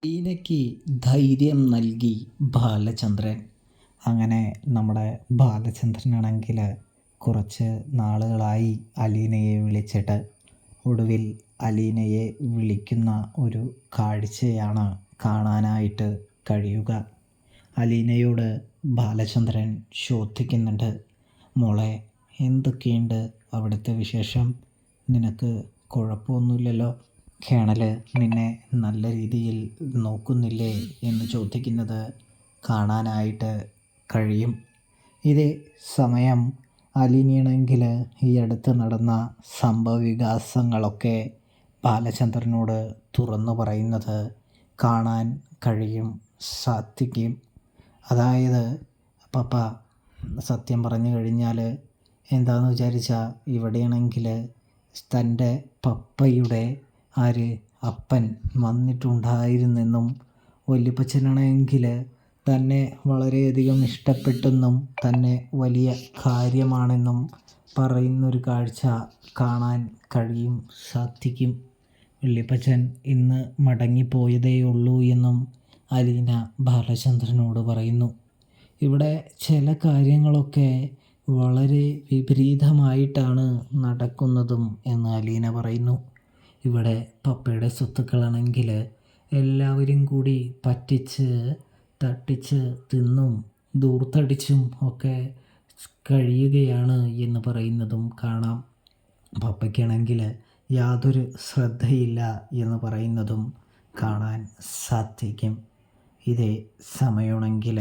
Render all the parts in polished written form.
ലീനയ്ക്ക് ധൈര്യം നൽകി ബാലചന്ദ്രൻ. അങ്ങനെ നമ്മുടെ ബാലചന്ദ്രനാണെങ്കിൽ കുറച്ച് നാളുകളായി അലീനയെ വിളിച്ചിട്ട്. ഒടുവിൽ അലീനയെ വിളിക്കുന്ന ഒരു കാഴ്ചയാണ് കാണാനായിട്ട് കഴിയുക. അലീനയോട് ബാലചന്ദ്രൻ ചോദിക്കുന്നുണ്ട്, മോളെ എന്തൊക്കെയുണ്ട് അവിടുത്തെ വിശേഷം? നിനക്ക് കുഴപ്പമൊന്നുമില്ലല്ലോ? കേണൽ നിന്നെ നല്ല രീതിയിൽ നോക്കുന്നില്ലേ എന്ന് ചോദിക്കുന്നത് കാണാനായിട്ട് കഴിയും. ഇതേ സമയം അലീനയാണെങ്കിൽ ഈ അടുത്ത് നടന്ന സംഭവവികാസങ്ങളൊക്കെ ബാലചന്ദ്രനോട് തുറന്നു പറയുന്നത് കാണാൻ കഴിയും, സാധിക്കും. അതായത് പപ്പ സത്യം പറഞ്ഞു കഴിഞ്ഞാൽ എന്താണെന്ന് വിചാരിച്ചാൽ ഇവിടെയാണെങ്കിൽ തൻ്റെ പപ്പയുടെ അപ്പൻ വന്നിട്ടുണ്ടായിരുന്നെന്നും വല്യപ്പച്ചനാണെങ്കിൽ തന്നെ വളരെയധികം ഇഷ്ടപ്പെട്ടെന്നും തന്നെ വലിയ കാര്യമാണെന്നും പറയുന്നൊരു കാഴ്ച കാണാൻ കഴിയും, സാധിക്കും. വല്യപ്പച്ചൻ ഇന്ന് മടങ്ങിപ്പോയതേ ഉള്ളൂ എന്നും അലീന ബാലചന്ദ്രനോട് പറയുന്നു. ഇവിടെ ചില കാര്യങ്ങളൊക്കെ വളരെ വിപരീതമായിട്ടാണ് നടക്കുന്നതും എന്ന് അലീന പറയുന്നു. ഇവിടെ പപ്പയുടെ സ്വത്തുക്കളാണെങ്കിൽ എല്ലാവരും കൂടി പറ്റിച്ച് തട്ടിച്ച് തിന്നും ദൂർത്തടിച്ചും ഒക്കെ കഴിയുകയാണ് എന്ന് പറയുന്നതും കാണാം. പപ്പയ്ക്കാണെങ്കിൽ യാതൊരു ശ്രദ്ധയില്ല എന്ന് പറയുന്നതും കാണാൻ സാധിക്കും. ഇതേ സമയമാണെങ്കിൽ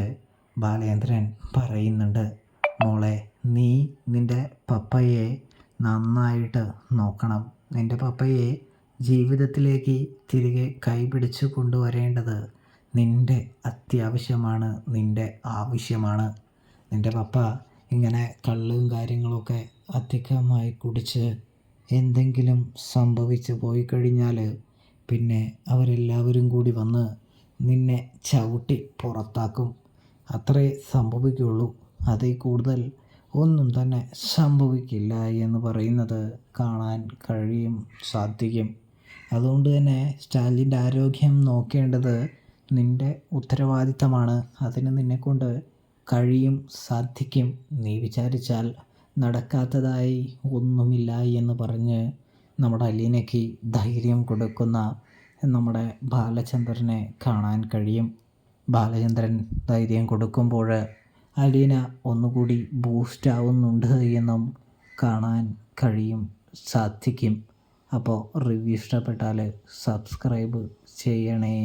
ബാലേന്ദ്രൻ പറയുന്നുണ്ട്, മോളെ നീ നിൻ്റെ പപ്പയെ നന്നായിട്ട് നോക്കണം. നിൻ്റെ പപ്പയെ ജീവിതത്തിലേക്ക് തിരികെ കൈപിടിച്ച് കൊണ്ടുവരേണ്ടത് നിൻ്റെ അത്യാവശ്യമാണ്, നിൻ്റെ ആവശ്യമാണ്. നിൻ്റെ പപ്പ ഇങ്ങനെ കള്ളും കാര്യങ്ങളൊക്കെ അധികമായി കുടിച്ച് എന്തെങ്കിലും സംഭവിച്ചു പോയി കഴിഞ്ഞാൽ പിന്നെ അവരെല്ലാവരും കൂടി വന്ന് നിന്നെ ചവിട്ടി പുറത്താക്കും. അത്രേ സംഭവിക്കുള്ളൂ, അതിൽ കൂടുതൽ ഒന്നും തന്നെ സംഭവിക്കില്ല എന്ന് പറയുന്നത് കാണാൻ കഴിയും, സാധിക്കും. അതുകൊണ്ട് തന്നെ സ്റ്റാലിൻ്റെ ആരോഗ്യം നോക്കേണ്ടത് നിൻ്റെ ഉത്തരവാദിത്തമാണ്. അതിന് നിന്നെക്കൊണ്ട് കഴിയും, സാധിക്കും. നീ വിചാരിച്ചാൽ നടക്കാത്തതായി ഒന്നുമില്ല എന്ന് പറഞ്ഞ് നമ്മുടെ അലീനയ്ക്ക് ധൈര്യം കൊടുക്കുന്ന നമ്മുടെ ബാലചന്ദ്രനെ കാണാൻ കഴിയും. ബാലചന്ദ്രൻ ധൈര്യം കൊടുക്കുമ്പോൾ അലീന ഒന്നുകൂടി ബൂസ്റ്റ് ആവുന്നുണ്ട് എന്നും കാണാൻ കഴിയും, സാധിക്കും. അപ്പോൾ റിവ്യൂ ഇഷ്ടപ്പെട്ടാൽ സബ്സ്ക്രൈബ് ചെയ്യണേ.